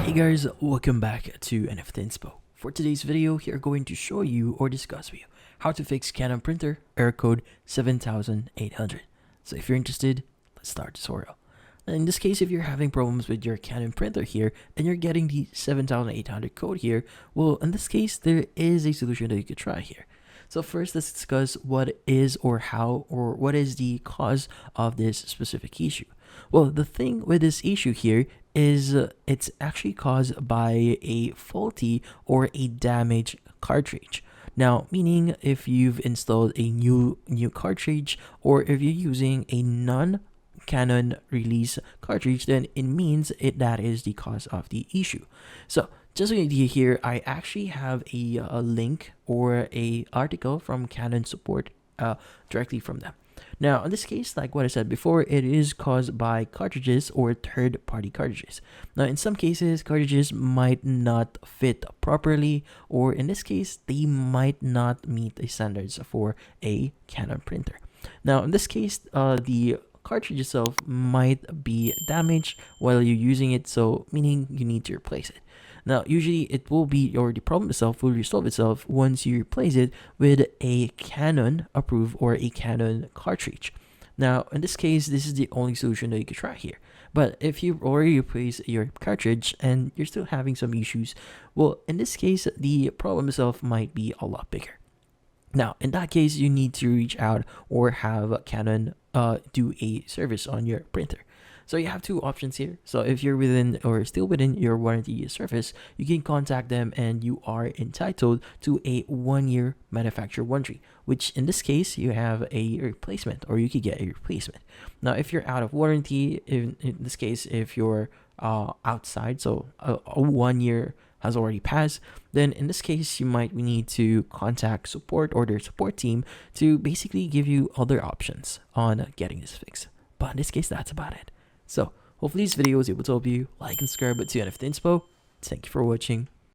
Hey guys, welcome back to NFT Inspo. For today's video, we are going to show you or discuss with you how to fix Canon printer error code 7800. So if you're interested, let's start the tutorial. In this case, if you're having problems with your Canon printer here and you're getting the 7800 code here, well, in this case, there is a solution that you could try here. So first, let's discuss what is or how or what is the cause of this specific issue. Well, the thing with this issue here is it's actually caused by a faulty or a damaged cartridge. Now, meaning if you've installed a new cartridge or if you're using a non-Canon release cartridge, then it means that is the cause of the issue. So just an idea here, I actually have a link or a article from Canon support directly from them. Now, in this case, like what I said before, it is caused by cartridges or third-party cartridges. Now, in some cases, cartridges might not fit properly, or in this case, they might not meet the standards for a Canon printer. Now, in this case, the cartridge itself might be damaged while you're using it, so meaning you need to replace it. Now, usually it will be, or the problem itself will resolve itself once you replace it with a Canon approved or a Canon cartridge. Now, in this case, this is the only solution that you can try here. But if you've already replaced your cartridge and you're still having some issues, well, in this case, the problem itself might be a lot bigger. Now, in that case, you need to reach out or have Canon do a service on your printer. So you have two options here. So if you're within or still within your warranty service, you can contact them and you are entitled to a 1-year manufacturer warranty, which in this case, you have a replacement or you could get a replacement. Now, if you're out of warranty, in this case, if you're outside, so a 1 year has already passed, then in this case, you might need to contact support or their support team to basically give you other options on getting this fixed. But in this case, that's about it. So hopefully this video was able to help you. Like and subscribe to NFT Inspo. Thank you for watching.